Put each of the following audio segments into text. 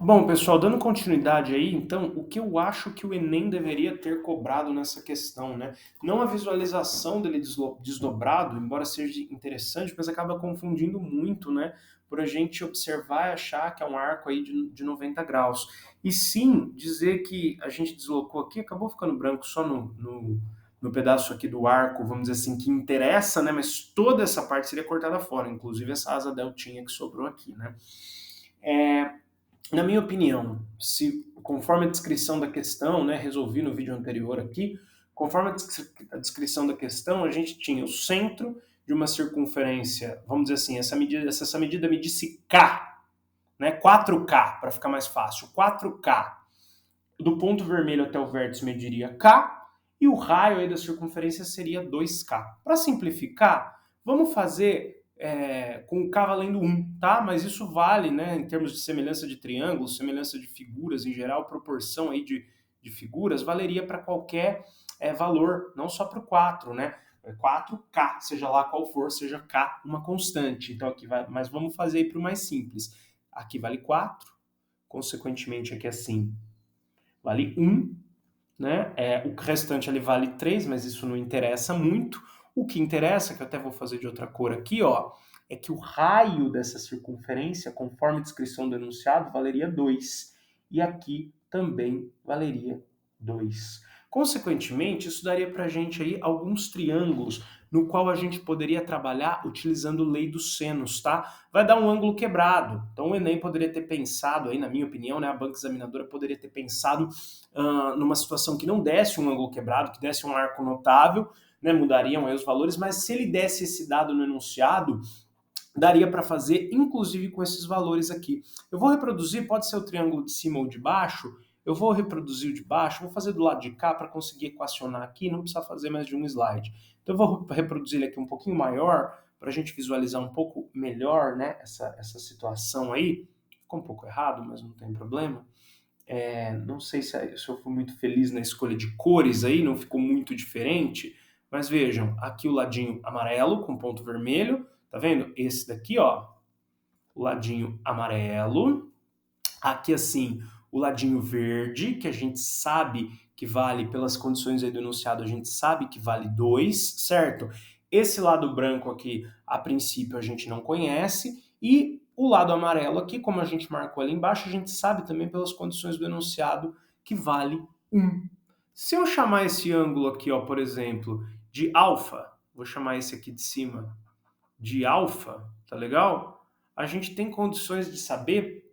Bom, pessoal, dando continuidade aí, então, o que eu acho que o Enem deveria ter cobrado nessa questão, né? Não a visualização dele desdobrado, embora seja interessante, mas acaba confundindo muito, né? Por a gente observar e achar que é um arco aí de 90 graus. E sim, dizer que a gente deslocou aqui, acabou ficando branco só no pedaço aqui do arco, vamos dizer assim, que interessa, né? Mas toda essa parte seria cortada fora, inclusive essa asa deltinha que sobrou aqui, né? Na minha opinião, se conforme a descrição da questão, né, resolvi no vídeo anterior aqui, conforme a descrição da questão, a gente tinha o centro de uma circunferência, vamos dizer assim, essa medida medisse K, né, 4K, para ficar mais fácil, 4K, do ponto vermelho até o vértice mediria K, e o raio aí da circunferência seria 2K. Para simplificar, vamos fazer com o K valendo 1, tá? Mas isso vale, né, em termos de semelhança de triângulos, semelhança de figuras em geral, proporção aí de figuras, valeria para qualquer valor, não só para o 4, né? 4K, seja lá qual for, seja K uma constante. Então aqui vai, mas vamos fazer aí para o mais simples. Aqui vale 4, consequentemente aqui assim vale 1, né? O restante ali vale 3, mas isso não interessa muito. O que interessa, que eu até vou fazer de outra cor aqui, ó, é que o raio dessa circunferência, conforme a descrição do enunciado, valeria 2. E aqui também valeria 2. Consequentemente, isso daria para a gente aí alguns triângulos no qual a gente poderia trabalhar utilizando lei dos senos, tá? Vai dar um ângulo quebrado. Então o Enem poderia ter pensado aí, na minha opinião, né, a banca examinadora poderia ter pensado numa situação que não desse um ângulo quebrado, que desse um arco notável, né, mudariam aí os valores, mas se ele desse esse dado no enunciado, daria para fazer, inclusive com esses valores aqui. Eu vou reproduzir, pode ser o triângulo de cima ou de baixo, eu vou reproduzir o de baixo, vou fazer do lado de cá para conseguir equacionar aqui, não precisa fazer mais de um slide. Então eu vou reproduzir ele aqui um pouquinho maior, para a gente visualizar um pouco melhor, né, essa situação aí. Ficou um pouco errado, mas não tem problema. Não sei se eu fui muito feliz na escolha de cores aí, não ficou muito diferente, mas vejam, aqui o ladinho amarelo com ponto vermelho, tá vendo? Esse daqui, ó, o ladinho amarelo, aqui assim, o ladinho verde, que a gente sabe que vale, pelas condições aí do enunciado, a gente sabe que vale 2, certo? Esse lado branco aqui, a princípio, a gente não conhece, e o lado amarelo aqui, como a gente marcou ali embaixo, a gente sabe também pelas condições do enunciado que vale 1. Se eu chamar esse ângulo aqui, ó, por exemplo, de alfa, vou chamar esse aqui de cima de alfa, tá legal? A gente tem condições de saber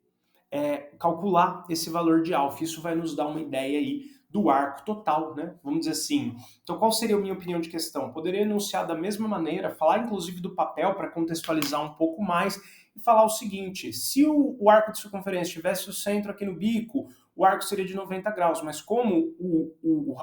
calcular esse valor de alfa. Isso vai nos dar uma ideia aí do arco total, né? Vamos dizer assim. Então, qual seria a minha opinião de questão? Poderia enunciar da mesma maneira, falar inclusive do papel para contextualizar um pouco mais e falar o seguinte: se o arco de circunferência tivesse o centro aqui no bico, o arco seria de 90 graus, mas como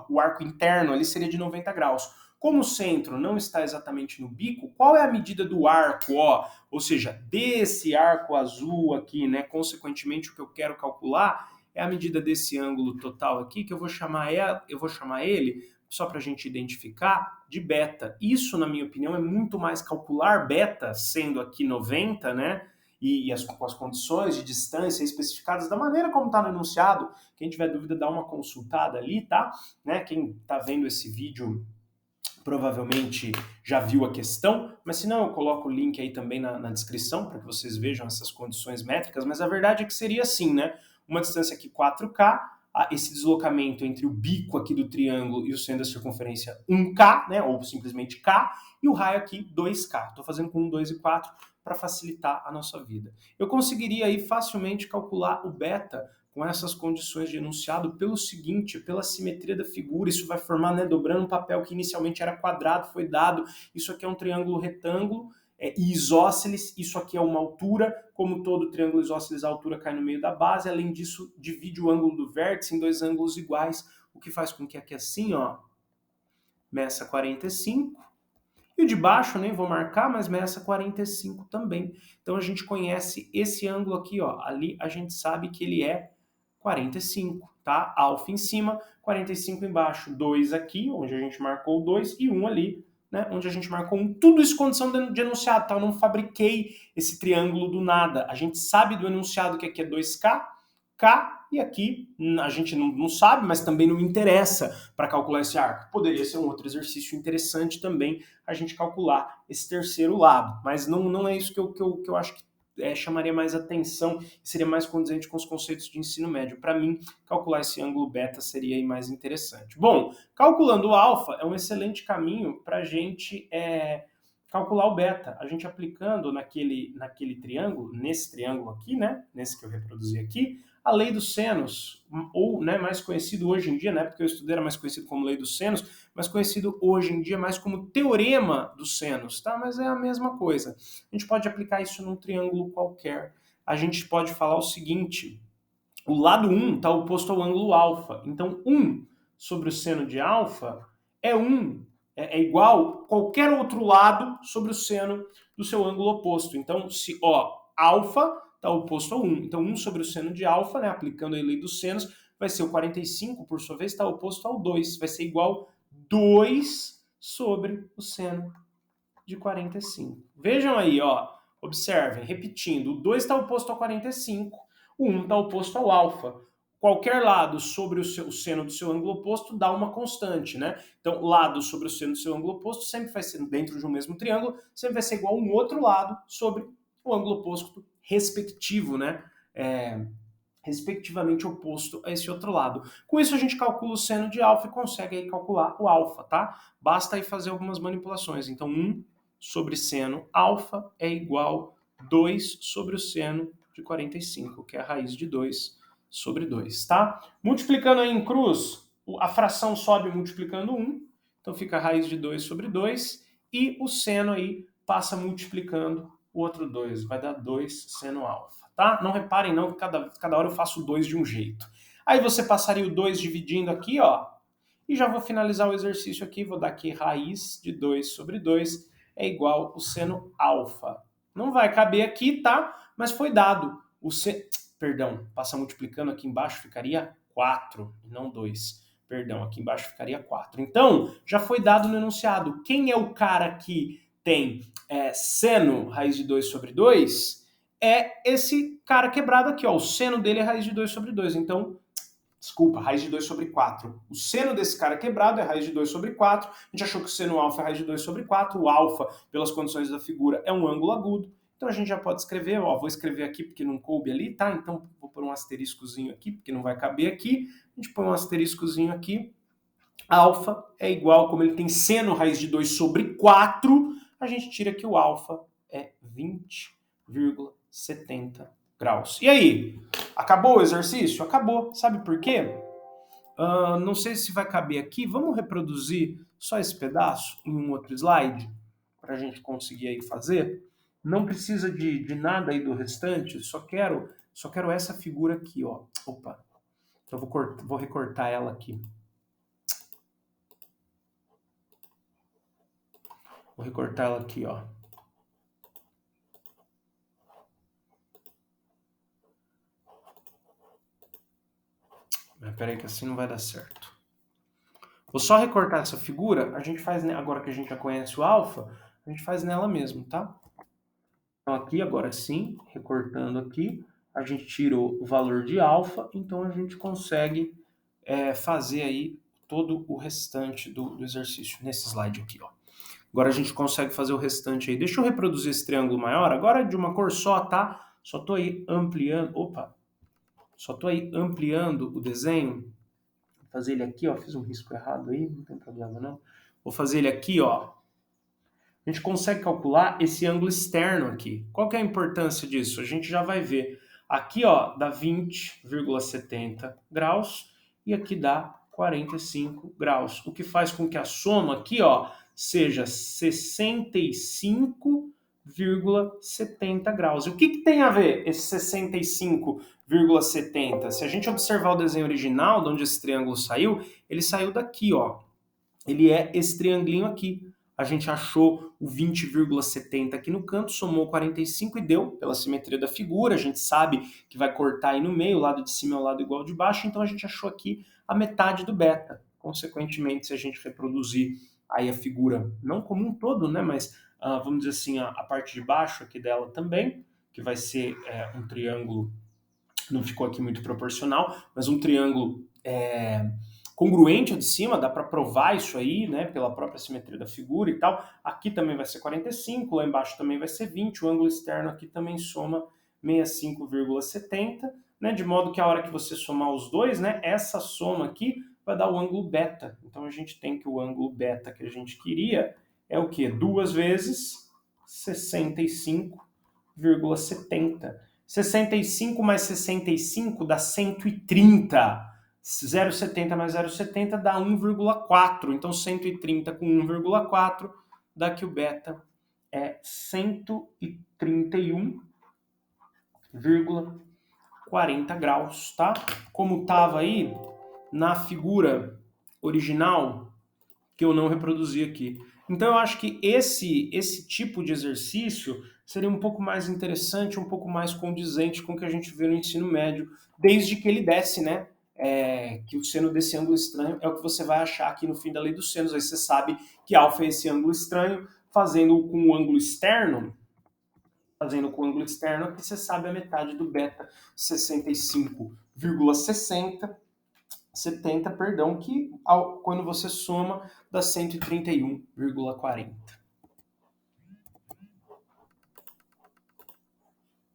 o arco interno ali seria de 90 graus. Como o centro não está exatamente no bico, qual é a medida do arco, ó? Ou seja, desse arco azul aqui, né? Consequentemente, o que eu quero calcular é a medida desse ângulo total aqui, que eu vou chamar ele, só para a gente identificar, de beta. Isso, na minha opinião, é muito mais calcular beta, sendo aqui 90, né? Com as condições de distância especificadas da maneira como está no enunciado. Quem tiver dúvida, dá uma consultada ali, tá? Né? Quem está vendo esse vídeo provavelmente já viu a questão, mas se não, eu coloco o link aí também na descrição para que vocês vejam essas condições métricas, mas a verdade é que seria assim, né? Uma distância aqui 4K, esse deslocamento entre o bico aqui do triângulo e o centro da circunferência 1K, né? Ou simplesmente K, e o raio aqui 2K. Estou fazendo com 1, 2 e 4 para facilitar a nossa vida. Eu conseguiria aí facilmente calcular o beta com essas condições de enunciado pelo seguinte, pela simetria da figura, isso vai formar, né, dobrando um papel que inicialmente era quadrado, foi dado, isso aqui é um triângulo retângulo, e isósceles, isso aqui é uma altura, como todo triângulo isósceles, a altura cai no meio da base, além disso, divide o ângulo do vértice em dois ângulos iguais, o que faz com que aqui assim, ó, meça 45, e o de baixo nem vou marcar, mas meça 45 também. Então a gente conhece esse ângulo aqui, ó, ali a gente sabe que ele é 45, tá? Alfa em cima, 45 embaixo, 2 aqui, onde a gente marcou 2, e 1 ali, né, onde a gente marcou 1. Tudo isso condição de enunciado, tá? Eu não fabriquei esse triângulo do nada. A gente sabe do enunciado que aqui é 2K, K, e aqui a gente não sabe, mas também não interessa para calcular esse arco. Poderia ser um outro exercício interessante também a gente calcular esse terceiro lado, mas não é isso que eu acho que chamaria mais atenção e seria mais condizente com os conceitos de ensino médio. Para mim, calcular esse ângulo beta seria aí mais interessante. Bom, calculando o alfa é um excelente caminho para a gente calcular o beta. A gente aplicando naquele triângulo, nesse triângulo aqui, né, nesse que eu reproduzi aqui, a lei dos senos, ou né, mais conhecido hoje em dia, na época que eu estudei era mais conhecido como lei dos senos, mas conhecido hoje em dia mais como teorema dos senos, tá? Mas é a mesma coisa. A gente pode aplicar isso num triângulo qualquer. A gente pode falar o seguinte, o lado 1 está oposto ao ângulo alfa, então 1 sobre o seno de alfa é 1, é igual qualquer outro lado sobre o seno do seu ângulo oposto. Então, se alfa está oposto a 1. Então, 1 sobre o seno de alfa, né, aplicando a lei dos senos, vai ser o 45, por sua vez, está oposto ao 2. Vai ser igual 2 sobre o seno de 45. Vejam aí, observem, repetindo, o 2 está oposto ao 45, o 1 está oposto ao alfa. Qualquer lado sobre o seno do seu ângulo oposto dá uma constante, né? Então, lado sobre o seno do seu ângulo oposto sempre vai ser, dentro de um mesmo triângulo, sempre vai ser igual a um outro lado sobre o ângulo oposto respectivo, né? Respectivamente oposto a esse outro lado. Com isso a gente calcula o seno de alfa e consegue aí calcular o alfa, tá? Basta aí fazer algumas manipulações. Então 1 sobre seno alfa é igual a 2 sobre o seno de 45, que é a raiz de 2 sobre 2, tá? Multiplicando aí em cruz, a fração sobe multiplicando 1, então fica a raiz de 2 sobre 2, e o seno aí passa multiplicando o outro 2, vai dar 2 seno alfa, tá? Não reparem não que cada hora eu faço 2 de um jeito. Aí você passaria o 2 dividindo aqui, e já vou finalizar o exercício aqui, vou dar aqui raiz de 2 sobre 2 é igual o seno alfa. Não vai caber aqui, tá? Mas foi dado. Perdão, passa multiplicando aqui embaixo, ficaria 4, não 2. Perdão, aqui embaixo ficaria 4. Então, já foi dado no enunciado. Quem é o cara que tem seno raiz de 2 sobre 2? É esse cara quebrado aqui, ó. O seno dele é raiz de 2 sobre 2. Então, desculpa, raiz de 2 sobre 4. O seno desse cara quebrado é raiz de 2 sobre 4. A gente achou que o seno alfa é raiz de 2 sobre 4. O alfa, pelas condições da figura, é um ângulo agudo. Então a gente já pode escrever, vou escrever aqui porque não coube ali, tá? Então vou pôr um asteriscozinho aqui, porque não vai caber aqui. A gente põe um asteriscozinho aqui. Alfa é igual, como ele tem seno raiz de 2 sobre 4, a gente tira que o alfa é 20,70 graus. E aí? Acabou o exercício? Acabou. Sabe por quê? Não sei se vai caber aqui. Vamos reproduzir só esse pedaço em um outro slide para a gente conseguir aí fazer. Não precisa de nada aí do restante. Só quero essa figura aqui, ó. Opa. Então vou recortar ela aqui. Vou recortar ela aqui, ó. Mas peraí que assim não vai dar certo. Vou só recortar essa figura, a gente faz, agora que a gente já conhece o alfa, a gente faz nela mesmo, tá? Então aqui, agora sim, recortando aqui, a gente tirou o valor de alfa, então a gente consegue fazer aí todo o restante do exercício, nesse slide aqui, ó. Agora a gente consegue fazer o restante aí. Deixa eu reproduzir esse triângulo maior, agora de uma cor só, tá? Só tô aí ampliando, só tô aí ampliando o desenho. Vou fazer ele aqui, ó, fiz um risco errado aí, não tem problema não. Vou fazer ele aqui, ó. A gente consegue calcular esse ângulo externo aqui. Qual que é a importância disso? A gente já vai ver. Aqui, ó, dá 20,70 graus e aqui dá 45 graus. O que faz com que a soma aqui, ó, seja 65,70 graus. E o que tem a ver esse 65,70? Se a gente observar o desenho original, de onde esse triângulo saiu, ele saiu daqui, ó. Ele é esse triangulinho aqui. A gente achou o 20,70 aqui no canto, somou 45 e deu, pela simetria da figura, a gente sabe que vai cortar aí no meio, o lado de cima é o lado igual ao de baixo, então a gente achou aqui a metade do beta. Consequentemente, se a gente reproduzir aí a figura, não como um todo, né, mas vamos dizer assim, a parte de baixo aqui dela também, que vai ser um triângulo não ficou aqui muito proporcional, mas um triângulo congruente ao de cima, dá para provar isso aí, né, pela própria simetria da figura e tal. Aqui também vai ser 45, lá embaixo também vai ser 20, o ângulo externo aqui também soma 65,70, né, de modo que a hora que você somar os dois, né, essa soma aqui vai dar o ângulo beta. Então a gente tem que o ângulo beta que a gente queria é o quê? 2 vezes 65,70. 65 mais 65 dá 130. 0,70 mais 0,70 dá 1,4. Então 130 com 1,4 dá que o beta é 131,40 graus, tá? Como estava aí na figura original, que eu não reproduzi aqui. Então eu acho que esse tipo de exercício seria um pouco mais interessante, um pouco mais condizente com o que a gente vê no ensino médio, desde que ele desse, né? Que o seno desse ângulo estranho é o que você vai achar aqui no fim da lei dos senos. Aí você sabe que alfa é esse ângulo estranho, fazendo com o ângulo externo, aqui você sabe a metade do beta 65,60 70, perdão, que quando você soma dá 131,40.